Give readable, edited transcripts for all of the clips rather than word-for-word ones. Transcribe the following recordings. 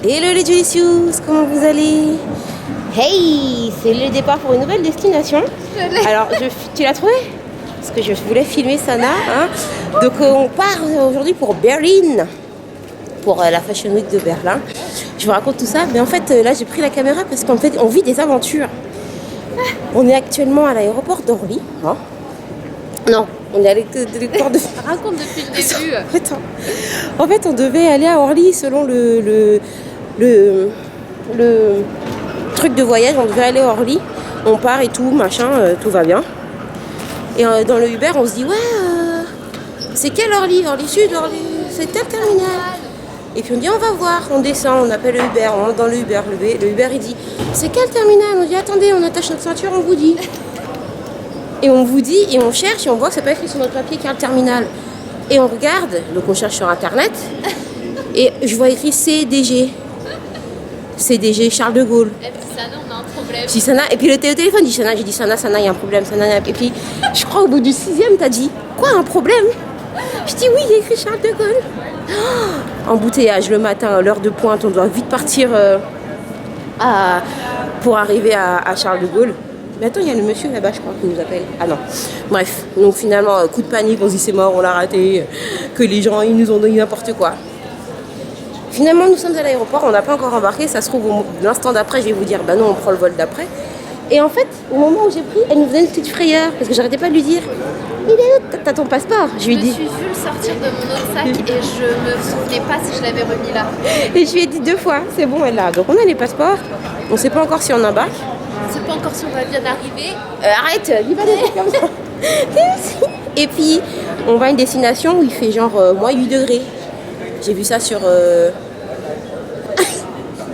Hello les Delicious, comment vous allez? Hey, c'est le départ pour une nouvelle destination. Alors, tu l'as trouvé? Parce que je voulais filmer Sana. Hein. Donc, on part aujourd'hui pour Berlin, pour la Fashion Week de Berlin. Je vous raconte tout ça, mais en fait, là, j'ai pris la caméra parce qu'en fait, on vit des aventures. On est actuellement à l'aéroport d'Orly. Hein. Non, on est à l'aéroport de... Raconte depuis le début. Attends. En fait, on devait aller à Orly selon le truc de voyage. On devait aller à Orly. On part et tout, machin, tout va bien. Et dans le Uber, on se dit, ouais, c'est quel Orly? Orly Sud, Orly... c'est tel terminal. Et puis on dit, on va voir. On descend, on appelle le Uber, on monte dans le Uber. Le Uber, il dit, c'est quel terminal? On dit, attendez, on attache notre ceinture, on vous dit. Et on vous dit, et on cherche, et on voit que c'est pas écrit sur notre papier qu'il y a le terminal. Et on regarde, donc on cherche sur internet, et je vois écrit CDG. CDG Charles de Gaulle. Et puis Sana, on a un problème. Je dis Sana, et puis le téléphone dit Sana, j'ai dit Sana, il y a un problème, Sana. Et puis je crois au bout du 6e, t'as dit, quoi, un problème? Je dis oui, il y a écrit Charles de Gaulle. Oh, embouteillage le matin, à l'heure de pointe, on doit vite partir pour arriver à Charles de Gaulle. Mais attends, il y a le monsieur là-bas, je crois, qui nous appelle. Ah non. Bref, donc finalement, coup de panique, on se dit c'est mort, on l'a raté, que les gens, ils nous ont donné n'importe quoi. Finalement, nous sommes à l'aéroport, on n'a pas encore embarqué. Ça se trouve, l'instant d'après, je vais vous dire, bah non, on prend le vol d'après. Et en fait, au moment où j'ai pris, elle nous faisait une petite frayeur, parce que j'arrêtais pas de lui dire, il est où? T'as ton passeport? Je lui ai dit. Je me suis vue le sortir de mon autre sac et je me souvenais pas si je l'avais remis là. Et je lui ai dit 2 fois, c'est bon, elle l'a. Donc on a les passeports, on sait pas encore si on embarque. On sait pas encore si on va bien arriver. Arrête, dis pas des trucs comme ça. Et puis, on va à une destination où il fait genre moins 8 degrés. J'ai vu ça sur...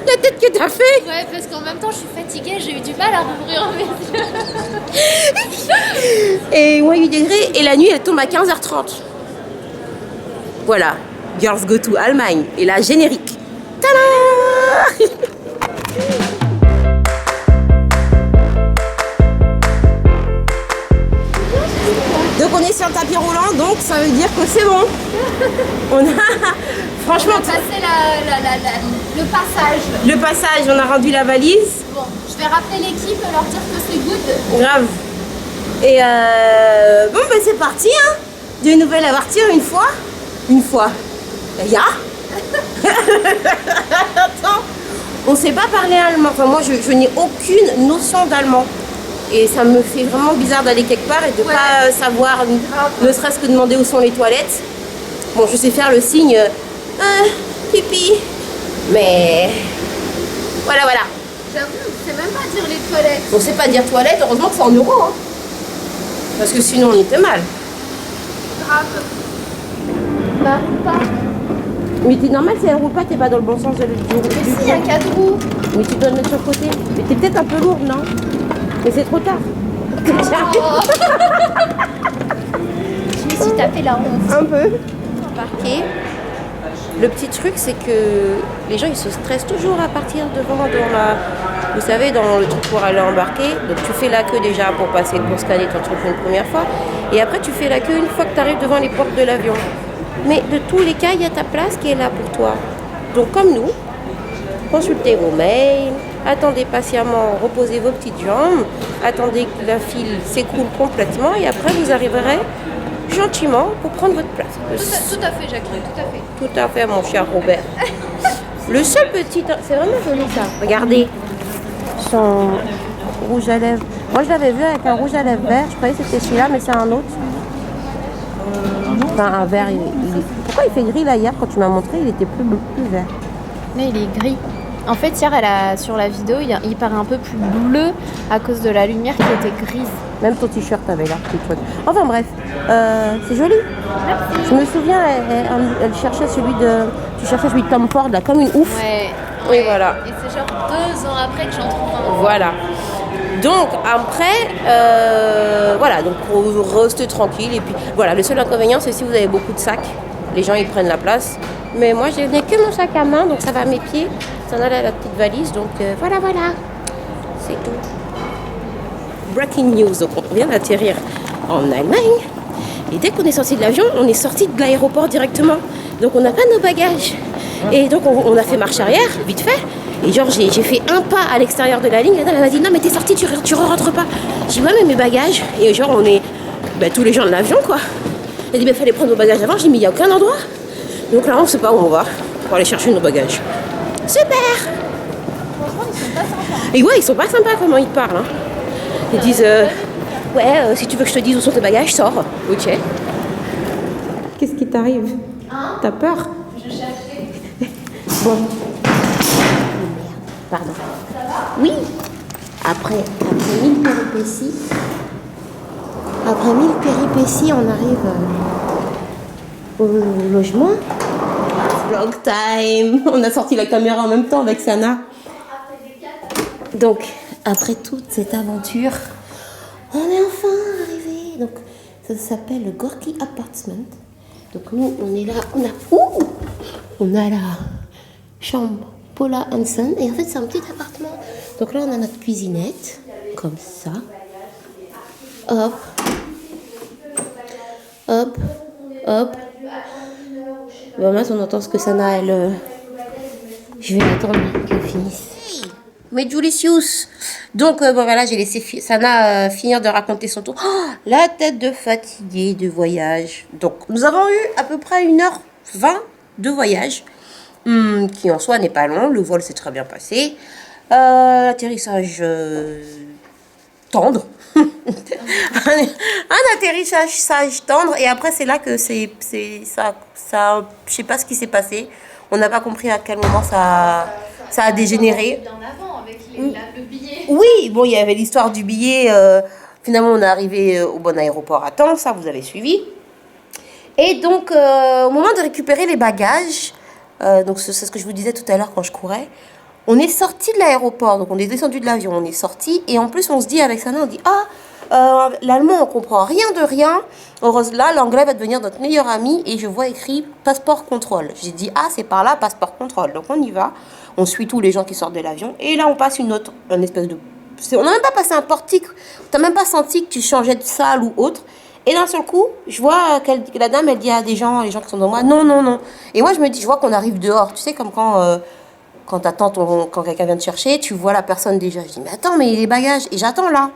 La tête que t'as fait. Ouais, parce qu'en même temps, je suis fatiguée, j'ai eu du mal à rouvrir mes yeux. Et moins 8 degrés, et la nuit, elle tombe à 15h30. Voilà, Girls Go to Allemagne. Et la générique. Tada. Donc on est sur le tapis roulant, donc ça veut dire que c'est bon. On a franchement On a passé le passage. Le passage, on a rendu la valise. Bon, je vais rappeler l'équipe et leur dire que c'est good. Grave. Et bon ben c'est parti hein. D'une nouvelle aventure une fois. Ya. Attends. On sait pas parler allemand. Enfin moi je n'ai aucune notion d'allemand. Et ça me fait vraiment bizarre d'aller quelque part et de pas savoir, ne serait-ce que demander où sont les toilettes. Bon, je sais faire le signe pipi, mais voilà. J'avoue, je sais même pas dire les toilettes. On sait pas dire toilette, heureusement que c'est en euros. Hein. Parce que sinon on était mal. Grave. Bah, pas. Mais t'es normal, si elle roule pas, t'es pas dans le bon sens du Mais si, il y a 4 roues. Mais tu dois le mettre sur le côté. Mais t'es peut-être un peu lourde, non? Mais c'est trop tard. Oh. Je me suis tapé la honte. Un peu. Embarqué. Le petit truc, c'est que les gens, ils se stressent toujours à partir devant vous savez, dans le truc pour aller embarquer. Donc tu fais la queue déjà pour scanner ton truc une première fois. Et après, tu fais la queue une fois que tu arrives devant les portes de l'avion. Mais de tous les cas, il y a ta place qui est là pour toi. Donc comme nous, consultez vos mails, attendez patiemment, reposez vos petites jambes, attendez que la file s'écoule complètement et après vous arriverez gentiment pour prendre votre place. Tout à fait, Jacqueline, tout à fait. Tout à fait, mon cher Robert. Le seul petit... C'est vraiment joli ça. Regardez. Son rouge à lèvres. Moi je l'avais vu avec un rouge à lèvres vert. Je croyais que c'était celui-là, mais c'est un autre. Enfin, un vert. Pourquoi il fait gris là hier quand tu m'as montré? Il était plus vert. Mais il est gris. En fait, hier, sur la vidéo, il paraît un peu plus bleu à cause de la lumière qui était grise. Même ton t-shirt avait l'air plus chouette. Enfin bref, c'est joli. Merci. Je me souviens, elle cherchait celui de Tom Ford, là, comme une ouf. Ouais. Oui, voilà. Et c'est genre 2 ans après que j'en trouve un. Voilà. Donc après, voilà, donc restez tranquille. Et puis voilà, le seul inconvénient, c'est si vous avez beaucoup de sacs, les gens ils prennent la place. Mais moi, je n'ai que mon sac à main, donc ça va à mes pieds. Ça en a la petite valise, donc voilà. C'est tout. Breaking news, donc on vient d'atterrir en Allemagne. Et dès qu'on est sorti de l'avion, on est sorti de l'aéroport directement. Donc on n'a pas nos bagages. Et donc on a fait marche arrière, vite fait. Et genre j'ai fait un pas à l'extérieur de la ligne. La dame elle m'a dit non mais t'es sortie, tu rentres pas. J'ai dit ouais mais mes bagages. Et genre on est tous les gens de l'avion quoi. Elle dit fallait prendre nos bagages avant. J'ai dit mais il n'y a aucun endroit. Donc là on sait pas où on va pour aller chercher nos bagages. Super. Et ouais ils sont pas sympas comment ils te parlent. Hein. Ils disent si tu veux que je te dise où sont tes bagages, sors. Ok. Qu'est-ce qui t'arrive? T'as peur? Je cherchais. Bon. Pardon. Oui. Après 1000 péripéties, on arrive au logement. Vlog time. On a sorti la caméra en même temps avec Sana. Donc, après toute cette aventure, on est enfin arrivé. Donc, ça s'appelle le Gorky Apartment. Donc, nous, on est là. On a la chambre Paula Hansen. Et en fait, c'est un petit appartement. Donc là, on a notre cuisinette. Comme ça. Hop. Hop. Hop. Vraiment, on entend ce que Sana, elle... Je vais attendre qu'elle finisse. Mais Julicius. Donc voilà, j'ai laissé Sana finir de raconter son tour. Oh, la tête de fatiguée de voyage. Donc nous avons eu à peu près 1h20 de voyage, qui en soi n'est pas long. Le vol s'est très bien passé. L'atterrissage tendre. un atterrissage tendre. Et après c'est là que ça, je sais pas ce qui s'est passé. On n'a pas compris à quel moment ça a dégénéré. Bien avant avec le billet. Oui, bon, il y avait l'histoire du billet. Finalement, on est arrivé au bon aéroport à temps, ça vous avez suivi. Et donc, au moment de récupérer les bagages, donc c'est ce que je vous disais tout à l'heure quand je courais, on est sorti de l'aéroport, donc on est descendu de l'avion, on est sorti, et en plus on se dit avec Sana, on dit l'allemand on comprend rien de rien. Heureusement là, l'anglais va devenir notre meilleur ami, et je vois écrit passeport contrôle. J'ai dit c'est par là passeport contrôle, donc on y va. On suit tous les gens qui sortent de l'avion. Et là, on passe une espèce de... On n'a même pas passé un portique. Tu n'as même pas senti que tu changeais de salle ou autre. Et d'un seul coup, je vois que la dame, elle dit à les gens qui sont devant moi, non. Et moi, je vois qu'on arrive dehors. Tu sais, comme quand quand quelqu'un vient te chercher, tu vois la personne déjà. Je dis, mais attends, mais les bagages. Et j'attends là.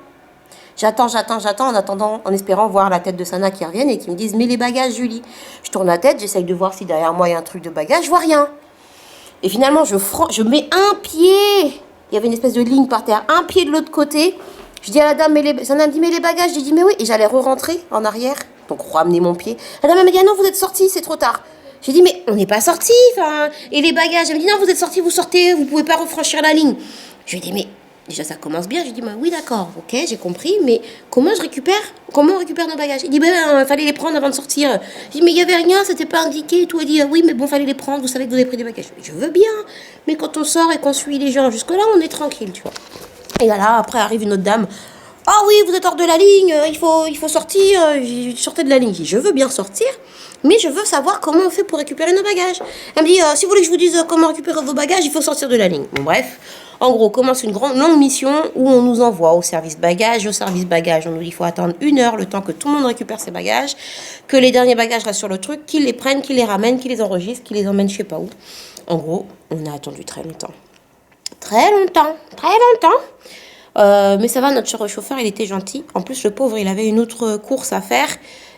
J'attends en attendant, en espérant voir la tête de Sana qui revienne et qui me dise, mais les bagages, Julie. Je tourne la tête, j'essaye de voir si derrière moi, il y a un truc de bagage. Je vois rien. Et finalement, je mets un pied. Il y avait une espèce de ligne par terre. Un pied de l'autre côté. Je dis à la dame, Sana me dit, mais les bagages. J'ai dit, mais oui. Et j'allais re-rentrer en arrière. Donc, ramener mon pied. La dame, elle m'a dit, non, vous êtes sortis, c'est trop tard. J'ai dit, mais on n'est pas sortis. Et les bagages. Elle me dit, non, vous êtes sortis, vous sortez. Vous ne pouvez pas refranchir la ligne. Je lui ai dit, mais déjà, ça commence bien. Je lui ai dit, oui, d'accord. Ok, j'ai compris. Mais comment on récupère nos bagages? Il dit, fallait les prendre avant de sortir. J'ai dit, mais il n'y avait rien, c'était pas indiqué et tout. Il dit, oui, mais bon, fallait les prendre. Vous savez que vous avez pris des bagages. Je veux bien. Mais quand on sort et qu'on suit les gens jusque-là, on est tranquille, tu vois. Et là, après, arrive une autre dame. Ah oui, vous êtes hors de la ligne, il faut sortir. Je sortais de la ligne. Je dis, je veux bien sortir, mais je veux savoir comment on fait pour récupérer nos bagages. Elle me dit, si vous voulez que je vous dise comment récupérer vos bagages, il faut sortir de la ligne. Bon, bref, en gros, commence une longue mission où on nous envoie au service bagages. Au service bagages, on nous dit qu'il faut attendre 1 heure, le temps que tout le monde récupère ses bagages, que les derniers bagages restent sur le truc, qu'ils les prennent, qu'ils les ramènent, qu'ils les enregistrent, qu'ils les emmènent je sais pas où. En gros, on a attendu très longtemps. Très longtemps. Mais ça va, notre chauffeur, il était gentil. En plus, le pauvre, il avait une autre course à faire.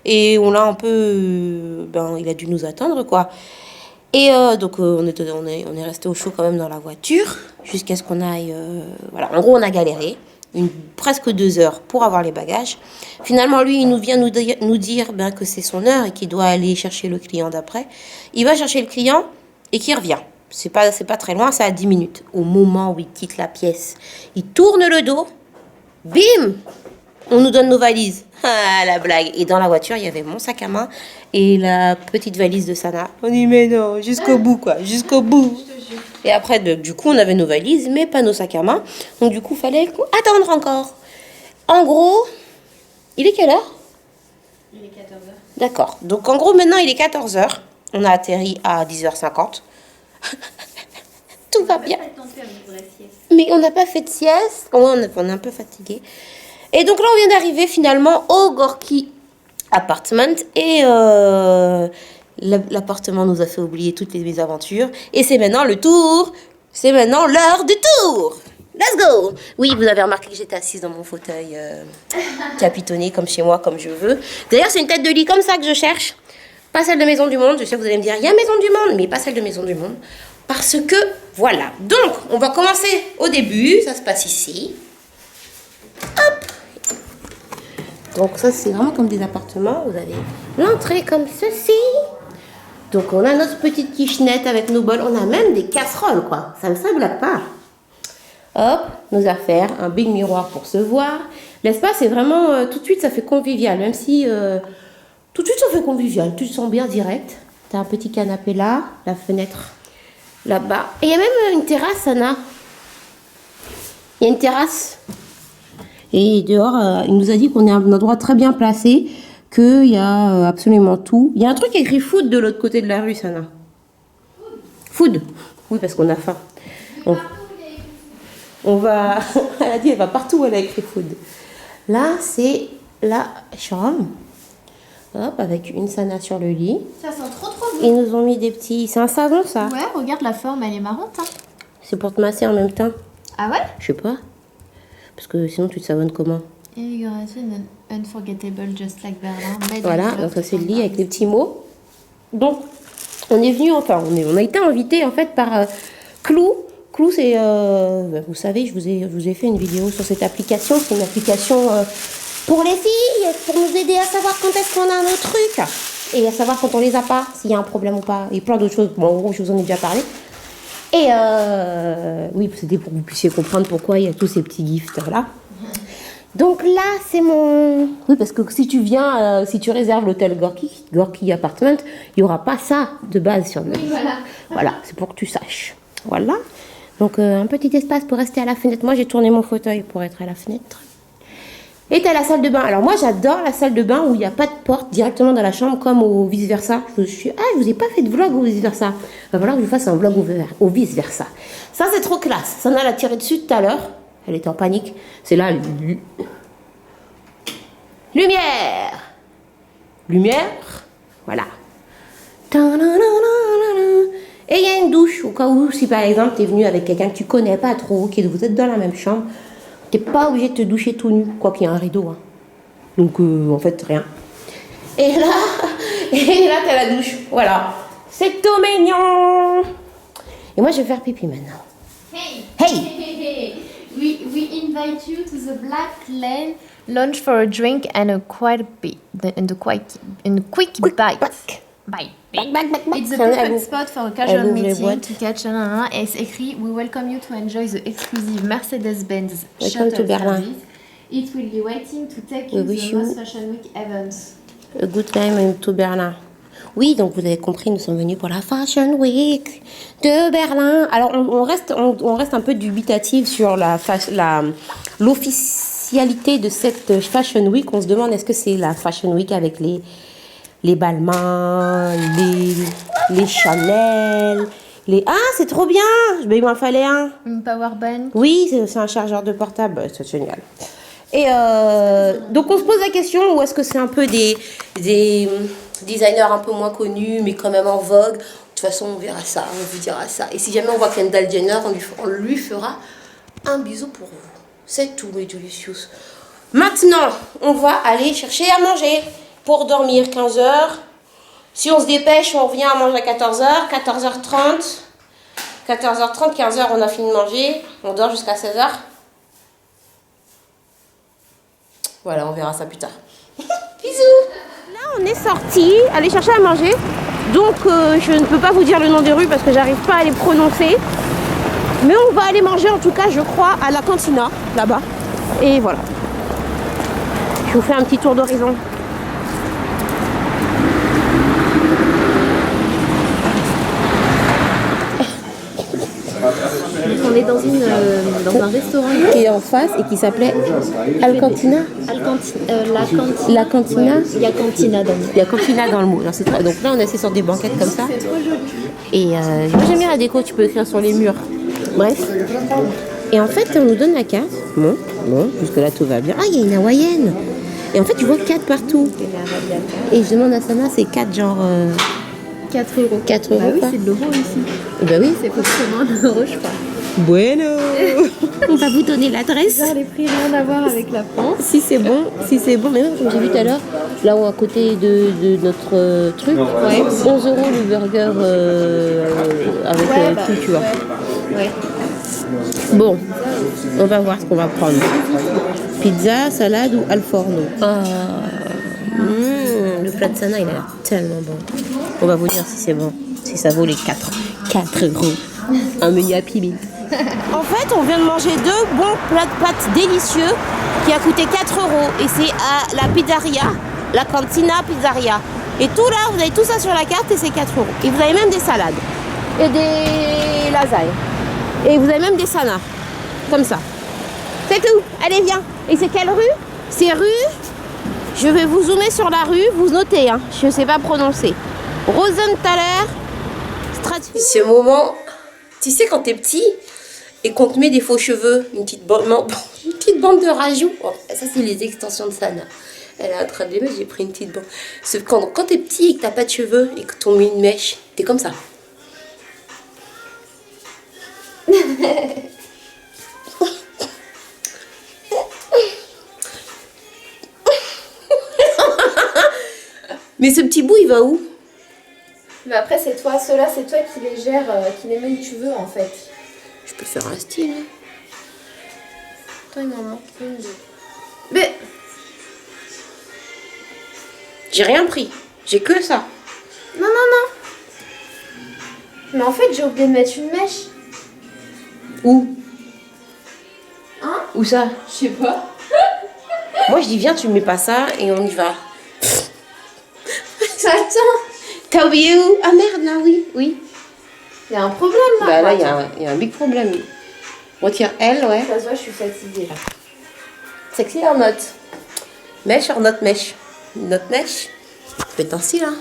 Et on l'a un peu... il a dû nous attendre, quoi. Et donc, on est resté au chaud quand même dans la voiture. Jusqu'à ce qu'on aille... voilà, en gros, on a galéré. Presque 2 heures pour avoir les bagages. Finalement, lui, il nous vient nous dire que c'est son heure et qu'il doit aller chercher le client d'après. Il va chercher le client et qu'il revient. C'est pas très loin, c'est à 10 minutes. Au moment où il quitte la pièce, il tourne le dos, bim, on nous donne nos valises. Ah, la blague. Et dans la voiture, il y avait mon sac à main et la petite valise de Sana. On dit, mais non, jusqu'au bout, quoi, jusqu'au bout. Et après, du coup, on avait nos valises, mais pas nos sacs à main. Donc, du coup, il fallait attendre encore. En gros, il est quelle heure? Il est 14h. D'accord. Donc, en gros, maintenant, il est 14h. On a atterri à 10h50. Tout va bien. Mais on n'a pas fait de sieste. On est un peu fatigué. Et donc là, on vient d'arriver finalement au Gorky Apartment. Et L'appartement nous a fait oublier toutes les mésaventures. Et c'est maintenant le tour. C'est maintenant l'heure du tour. Let's go! Oui, vous avez remarqué que j'étais assise dans mon fauteuil capitonné comme chez moi, comme je veux. D'ailleurs, c'est une tête de lit comme ça que je cherche. Pas celle de Maison du Monde. Je sais que vous allez me dire, il y a Maison du Monde, mais pas celle de Maison du Monde. Parce que, voilà. Donc, on va commencer au début. Ça se passe ici. Hop! Donc, ça, c'est vraiment comme des appartements. Vous avez l'entrée comme ceci. Donc, on a notre petite kitchenette avec nos bols. On a même des casseroles, quoi. Ça ne blague pas. Hop, nos affaires, un big miroir pour se voir. L'espace est vraiment, tout de suite, ça fait convivial. Même si, tout de suite, ça fait convivial. Tu te sens bien direct. Tu as un petit canapé là, la fenêtre là-bas. Et il y a même une terrasse, Anna. Il y a une terrasse. Et dehors, il nous a dit qu'on est à un endroit très bien placé, qu'il y a absolument tout. Il y a un truc écrit food de l'autre côté de la rue, Sana. Food. Oui, parce qu'on a faim. On va... Elle a dit, elle va partout où elle a écrit food. Là, c'est la chambre. Hop, avec une Sana sur le lit. Ça sent trop bon. Ils nous ont mis des petits... C'est un savon, ça? Ouais, regarde la forme, elle est marrante. Hein. C'est pour te masser en même temps. Ah ouais? Je sais pas. Parce que sinon, tu te savonnes comment? Invigoration unforgettable, just like Berlin. Voilà, donc ça c'est le lit avec les petits mots. Donc, on est venu, enfin, on a été invité en fait par Clou. Clou, c'est, vous savez, je vous ai fait une vidéo sur cette application. C'est une application pour les filles, pour nous aider à savoir quand est-ce qu'on a nos trucs et à savoir quand on les a pas, s'il y a un problème ou pas, et plein d'autres choses. Bon, en gros, je vous en ai déjà parlé. Et oui, c'était pour que vous puissiez comprendre pourquoi il y a tous ces petits gifts là. Donc là, c'est mon... Oui, parce que si tu viens, si tu réserves l'hôtel Gorky Apartment, il n'y aura pas ça de base sur le... Oui, voilà. Voilà, c'est pour que tu saches. Voilà. Donc, un petit espace pour rester à la fenêtre. Moi, j'ai tourné mon fauteuil pour être à la fenêtre. Et t'as la salle de bain. Alors, moi, j'adore la salle de bain où il n'y a pas de porte directement dans la chambre, comme au vice-versa. Je vous ai pas fait de vlog au vice-versa. Il va falloir que je fasse un vlog au vice-versa. Ça, c'est trop classe. Sana l'a tiré dessus tout à l'heure. Elle était en panique. C'est là. Lumière. Lumière. Voilà. Et il y a une douche. Au cas où, si par exemple, tu es venu avec quelqu'un que tu connais pas trop, que vous êtes dans la même chambre, tu n'es pas obligé de te doucher tout nu. Quoi qu'il y a un rideau. Hein. Donc, en fait, rien. Et là, tu as la douche. Voilà. C'est tout mignon. Et moi, je vais faire pipi maintenant. Hey! Hey! We invite you to the Black Lane lunch for a drink and a quick bite. Bite. It's the perfect spot for a casual meeting to catch et c'est écrit We welcome you to enjoy the exclusive Mercedes-Benz shuttle service. It will be waiting to take you to the most Fashion Week events. A good time to Berlin. Oui, donc vous avez compris, nous sommes venus pour la Fashion Week de Berlin. Alors on reste un peu dubitatif sur l'officialité de cette Fashion Week. On se demande est-ce que c'est la Fashion Week avec les Balmain, les Chanel, Ah, c'est trop bien! Il m'en fallait un. Une power bank. Oui, c'est un chargeur de portable, c'est génial. Et donc on se pose la question, ou est-ce que c'est un peu des designers un peu moins connus, mais quand même en vogue. De toute façon, on verra ça, on vous dira ça. Et si jamais on voit Kendall Jenner, on lui fera un bisou pour vous. C'est tout, les delicious. Maintenant, on va aller chercher à manger pour dormir 15h. Si on se dépêche, on revient à manger à 14h, 14h30. 14h30, 15h, on a fini de manger. On dort jusqu'à 16h. Voilà, on verra ça plus tard. Bisous! Là, on est sortis, aller chercher à manger. Donc, je ne peux pas vous dire le nom des rues parce que j'arrive pas à les prononcer. Mais on va aller manger, en tout cas, je crois, à la cantina, là-bas. Et voilà. Je vous fais un petit tour d'horizon. On est dans un restaurant qui est en face et qui s'appelait Alcantina. La Cantina. Il y a Cantina dans le mot. Il y a Cantina dans le mot. Donc là, on est assis sur des banquettes comme ça. Et moi, j'aime bien la déco, tu peux écrire sur les murs. Bref. Et en fait, on nous donne la carte. Bon, jusque-là, tout va bien. Ah, il y a une hawaïenne. Et en fait, tu vois 4 partout. Et je demande à Sana, c'est 4 genre 4 euros. 4 euros. Bah oui, quoi. c'est de l'euro ici. Bah oui. C'est forcément 1 euro, je crois. Bueno. On va vous donner l'adresse. Genre, les prix rien à voir avec la France. Si c'est bon, mais même comme j'ai vu tout à l'heure, là où à côté de notre truc, 11 euros le burger avec tout, tu vois. Ouais. Bon, on va voir ce qu'on va prendre. Pizza, salade ou al forno. Le plat de Sana, il a l'air tellement bon. On va vous dire si c'est bon, si ça vaut les 4 euros. Un menu Happy Meal. En fait, on vient de manger 2 bons plats de pâtes délicieux qui a coûté 4 euros. Et c'est à la pizzeria, la Cantina Pizzeria. Et tout là, vous avez tout ça sur la carte et c'est 4 euros. Et vous avez même des salades et des lasagnes. Et vous avez même des sanas, comme ça. C'est tout. Allez, viens. Et c'est quelle rue? C'est rue... Je vais vous zoomer sur la rue, vous notez, hein. Je ne sais pas prononcer. Rosenthaler Strathfield. Ce moment, tu sais quand t'es petit et qu'on te met des faux cheveux, une petite bande de rajouts. Oh, ça c'est les extensions de Sana. Elle est en train de les mettre, j'ai pris une petite bande. Quand t'es petit et que t'as pas de cheveux et que t'on met une mèche, t'es comme ça. Mais ce petit bout, il va où? Mais après, c'est toi, ceux-là, c'est toi qui les gères, qui les mets où tu veux en fait. Je peux faire un style. Hein. Attends, il m'en manque une, deux. Mais j'ai rien pris. J'ai que ça. non. Mais en fait, j'ai oublié de mettre une mèche. Où? Hein? Où ça? Je sais pas. Moi, je dis, viens, tu me mets pas ça et on y va. Attends. T'as oublié où? Ah merde, là, oui. Il y a un problème là. Bah là, il y a un big problème. Retire elle, ouais. Ça se voit, je suis fatiguée là. Sexy or not? Mèche or not mèche? Not mèche? Faites un style, hein.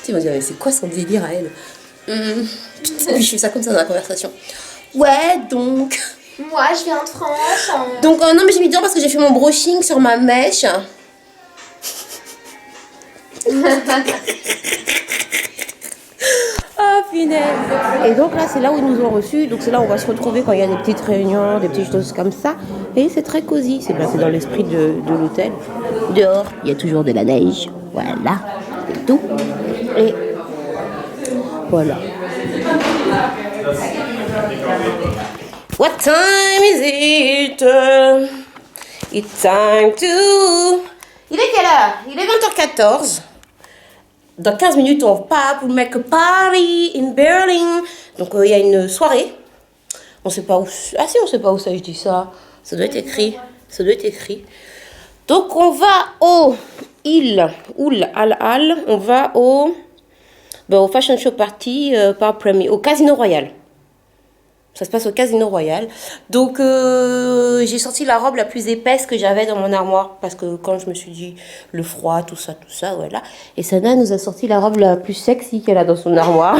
Tu vas dire, mais c'est quoi son délire à elle? Putain, je fais ça comme ça dans la conversation. Ouais, donc... Moi, je viens de France. Donc, non, mais j'ai mis dedans parce que j'ai fait mon brushing sur ma mèche. Oh, punaise. Et donc là, c'est là où ils nous ont reçus. Donc c'est là où on va se retrouver quand il y a des petites réunions, des petites choses comme ça. Et c'est très cosy. C'est dans l'esprit de l'hôtel. Dehors, il y a toujours de la neige. Voilà, c'est tout. Et voilà. What time is it? It's time to... Il est quelle heure? Il est 20h14. Dans 15 minutes, on part pour make a party in Berlin. Donc, il y a une soirée. On sait pas où... Ah si, on sait pas où ça, je dis ça. Ça doit être écrit. Donc, on va au... On va au Fashion Show Party par Premier, au Casino Royal. Ça se passe au Casino Royal. Donc, j'ai sorti la robe la plus épaisse que j'avais dans mon armoire. Parce que quand je me suis dit, le froid, tout ça, voilà. Et Sana nous a sorti la robe la plus sexy qu'elle a dans son armoire.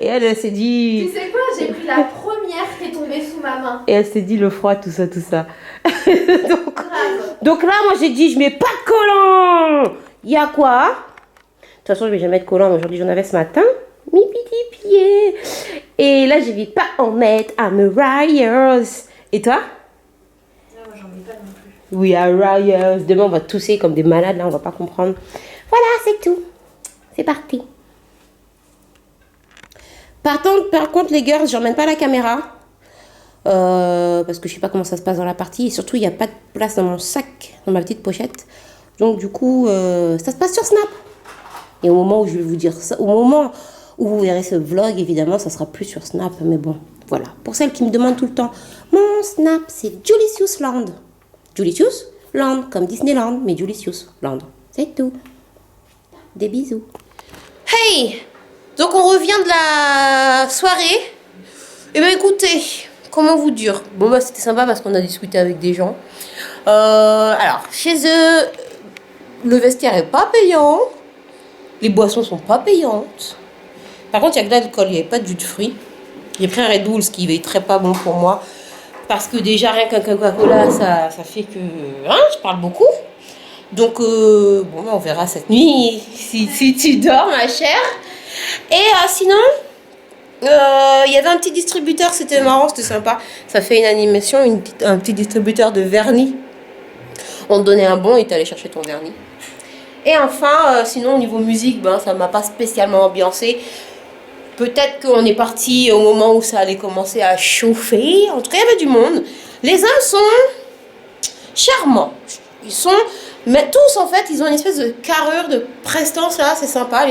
Et elle s'est dit... Tu sais quoi? J'ai pris la première qui est tombée sous ma main. Et elle s'est dit, le froid, tout ça. donc là, moi, j'ai dit, je mets pas de collant. Il y a quoi? De toute façon, je vais jamais mettre de collant. Aujourd'hui, j'en avais ce matin. Mes petits pieds. Et là, je vais pas en mettre à mes Ryers. Et toi? Non, moi, j'en mets pas non plus. Oui, à Ryers. Demain, on va tousser comme des malades, là, on va pas comprendre. Voilà, c'est tout. C'est parti. Par contre, les girls, j'emmène pas la caméra. Parce que je sais pas comment ça se passe dans la partie. Et surtout, il n'y a pas de place dans mon sac, dans ma petite pochette. Donc, du coup, ça se passe sur Snap. Et au moment où je vais vous dire ça, au moment où vous verrez ce vlog, évidemment, ça sera plus sur Snap. Mais bon, voilà. Pour celles qui me demandent tout le temps, mon Snap, c'est Julicious Land. Julicious Land, comme Disneyland, mais Julicious Land. C'est tout. Des bisous. Hey! Donc, on revient de la soirée. Eh bien, écoutez, comment vous dire? Bon, bah, c'était sympa parce qu'on a discuté avec des gens. Alors, chez eux, le vestiaire est pas payant. Les boissons sont pas payantes. Par contre, il y a que de l'alcool, il n'y avait pas de jus de fruits. J'ai pris un Red Bull, ce qui est très pas bon pour moi. Parce que déjà, rien qu'un Coca-Cola, ça fait que... Hein, je parle beaucoup. Donc, bon, on verra cette nuit si tu dors, ma chère. Et sinon, il y avait un petit distributeur, c'était marrant, c'était sympa. Ça fait une animation, un petit distributeur de vernis. On te donnait un bon et tu allais chercher ton vernis. Et enfin, sinon, au niveau musique, ben, ça ne m'a pas spécialement ambiancé. Peut-être qu'on est parti au moment où ça allait commencer à chauffer. En tout cas, il y avait du monde. Les hommes sont charmants. Ils sont... Mais tous, en fait, ils ont une espèce de carrure, de prestance, là. C'est sympa.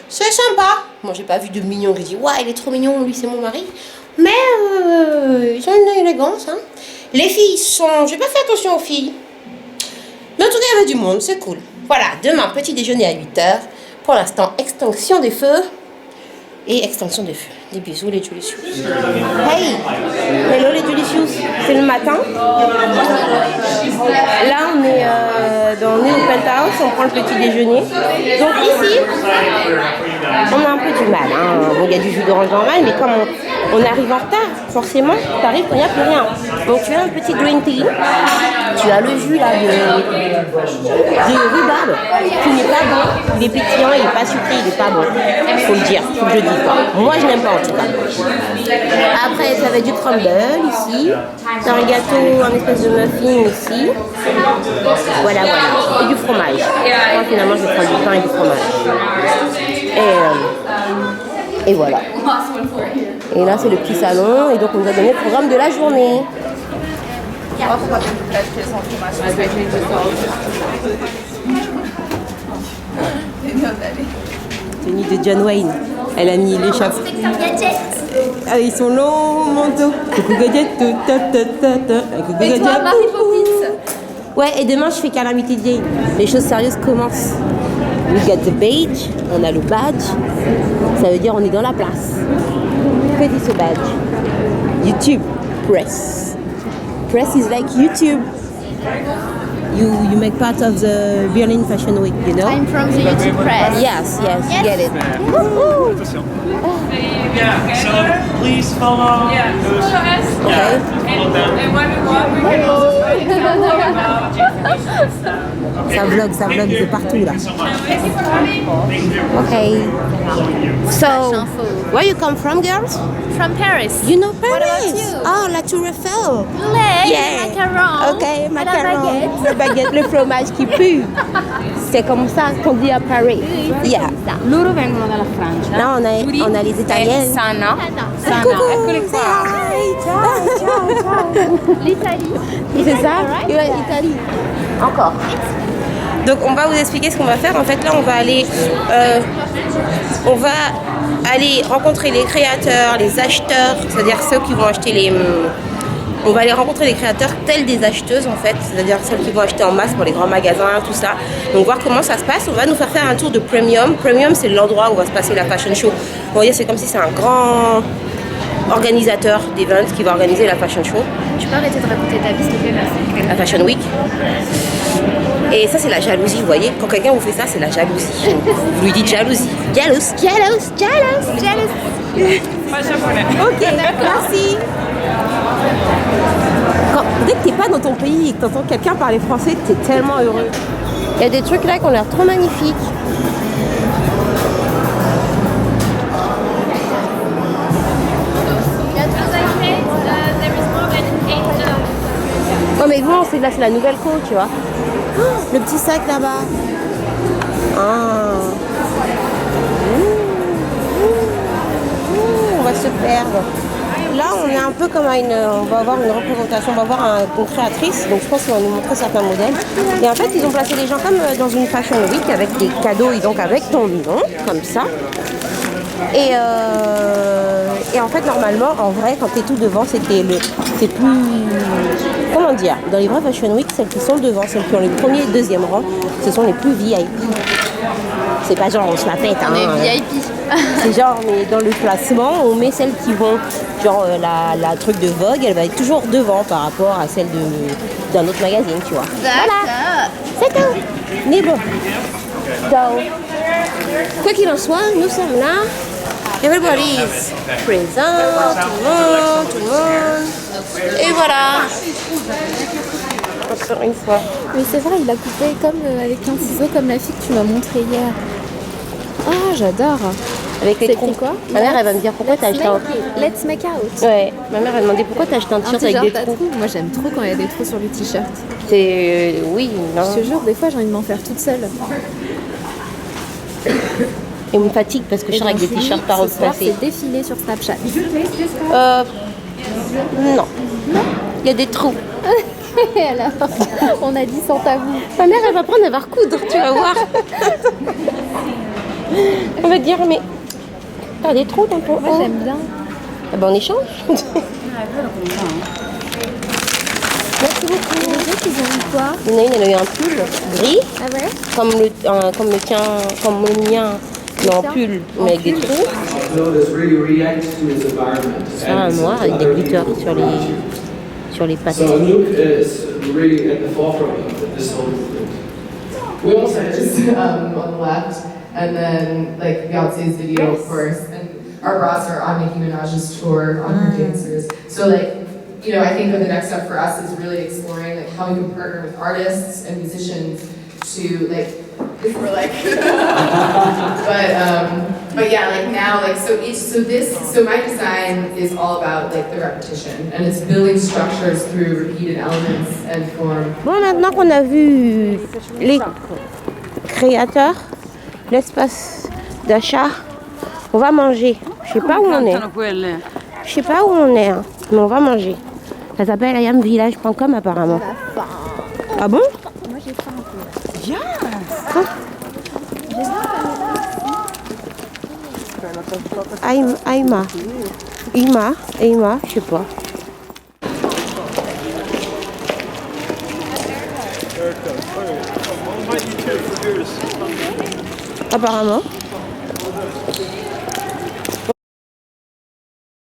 C'est sympa. Moi, j'ai pas vu de mignon qui dit « Ouais, il est trop mignon, lui, c'est mon mari. » Mais ils ont une élégance. Hein. Les filles sont... J'ai pas fait attention aux filles. Mais en tout cas, il y avait du monde. C'est cool. Voilà, demain, petit déjeuner à 8h. Pour l'instant, extinction des feux. Et extinction des feux. Des bisous, les Julicious. Hey! Hello, les Julicious. C'est le matin. Là, on est au penthouse, on prend le petit déjeuner. Donc ici, on a un peu du mal. Hein. Bon, il y a du jus d'orange normal, mais comme on arrive en retard, forcément, tu arrives quand il n'y a plus rien. Donc tu as un petit green tea. Tu as le jus là de rhubarbe qui n'est pas bon. Il est pétillant, il n'est pas sucré, il n'est pas bon. Il faut le dire, il faut que je dise pas. Moi, je n'aime pas en tout cas. Après, tu avais du crumble ici. Tu as un gâteau, un espèce de muffin ici. Voilà. Et du fromage. Moi, finalement, je vais prendre du pain et du fromage. Et voilà. Et là, c'est le petit salon. Et donc, on nous a donné le programme de la journée. Tenue de John Wayne. Elle a mis les chapeaux. Avec son long manteau. Coucou Gadget. Coucou Gadget. Ouais, et demain je fais Calamity Jane. Les choses sérieuses commencent. We got the badge. On a le badge. Ça veut dire on est dans la place. Que dit ce badge? YouTube. Press. Press is like YouTube. You make part of the Berlin Fashion Week, you know? I'm from the YouTube press. Yes, you get it. Yeah, so please follow. Yeah, follow us. Okay. And when we walk, we can also talk about information. Ça vlog de partout là. Thank you for coming. Okay. So, where you come from, girls? From Paris. You know Paris? What about you? Oh, la Tour Eiffel. Les macarons. Ok, la macaron. baguette. La baguette, le fromage qui pue. C'est comme ça qu'on dit à Paris. Yeah. Loro vengono dalla Francia. Là, on a les Italiennes. Sana. Coucou. Eccole qua. Ciao. L'Italie. C'est ça? Ouais, Italie. Encore. Donc on va vous expliquer ce qu'on va faire. En fait là on va aller rencontrer les créateurs, les acheteurs, c'est-à-dire ceux qui vont acheter on va aller rencontrer les créateurs tels des acheteuses en fait, c'est-à-dire celles qui vont acheter en masse pour les grands magasins, tout ça. Donc voir comment ça se passe. On va nous faire un tour de Premium. Premium c'est l'endroit où va se passer la fashion show. Vous voyez c'est comme si c'est un grand organisateur d'events qui va organiser la fashion show. Tu peux arrêter de raconter ta vie s'il te plaît, merci. La fashion week. Et ça c'est la jalousie, vous voyez, quand quelqu'un vous fait ça c'est la jalousie. Vous lui dites jalousie. Jealous. Ok, merci. Dès que t'es pas dans ton pays et que t'entends quelqu'un parler français, t'es tellement heureux. Il y a des trucs là qui ont l'air trop magnifiques. Non mais bon, là c'est la nouvelle côte, tu vois. Oh, le petit sac là-bas. On va se perdre. Là, on est un peu comme on va avoir une représentation, on va avoir une créatrice, donc je pense qu'ils vont nous montrer certains modèles. Et en fait, ils ont placé les gens comme dans une fashion week avec des cadeaux, et donc avec ton nom, comme ça. Et en fait, normalement, en vrai, quand tu es tout devant, c'est plus... Comment dire? Dans les vraies Fashion Week, celles qui sont devant, celles qui ont les premiers et deuxième rang, ce sont les plus VIP. C'est pas genre on se la pète. On est VIP. C'est genre, mais dans le classement, on met celles qui vont... Genre, la truc de Vogue, elle va être toujours devant par rapport à celle d'un autre magazine, tu vois. Voilà, c'est tout. Mais bon. Donc, quoi qu'il en soit, nous sommes là. Everybody is présent, tout le monde. Et voilà. encore une fois. Mais c'est vrai, il a coupé comme avec un ciseau comme la fille que tu m'as montré hier. Ah, j'adore. Avec les trous. Quoi? Ma mère, elle va me dire pourquoi t'as acheté un... Let's make out. Ouais, ma mère, elle m'a demandé pourquoi t'as acheté un t-shirt avec des trous. Moi, j'aime trop quand il y a des trous sur les t-shirts. C'est... oui, non. Je te jure, des fois, j'ai envie de m'en faire toute seule. Et on me fatigue parce que je sors avec des t-shirts pas repassés. C'est défilé sur Snapchat. Non. Il y a des trous. Alors, on a dit sans tabou. Ma mère, elle va prendre, elle va recoudre, tu vas voir. On va te dire, mais t'as des trous dans ton... Moi, j'aime bien. Ah ben, on échange. Merci beaucoup. Les autres, ils ont eu quoi? Il y en a une, elle a eu un pull gris, Ah ouais? comme le tien, comme le mien, mais en pull, mais avec des trous. Ça, un noir avec des glitters sur les pattes. So Anouk is really at the forefront of this whole movement. We also on the left, and then like Beyonce's video, of course, and our bras are on Nicki Minaj's tour on her dancers. So like, you know, I think the next step for us is really exploring like how we can partner with artists and musicians to like, if we're like, but yeah, like now, like so my design is all about like the repetition, and it's building structures through repeated elements and form. Bon, maintenant qu'on a vu les créateurs, l'espace d'achat, on va manger. Je sais pas où on est. Je sais pas où on est, hein, mais on va manger. Ça s'appelle ayamvillage.com apparemment. Ah bon? Moi, j'ai faim un peu. Viens. Aïma, je sais pas. Apparemment.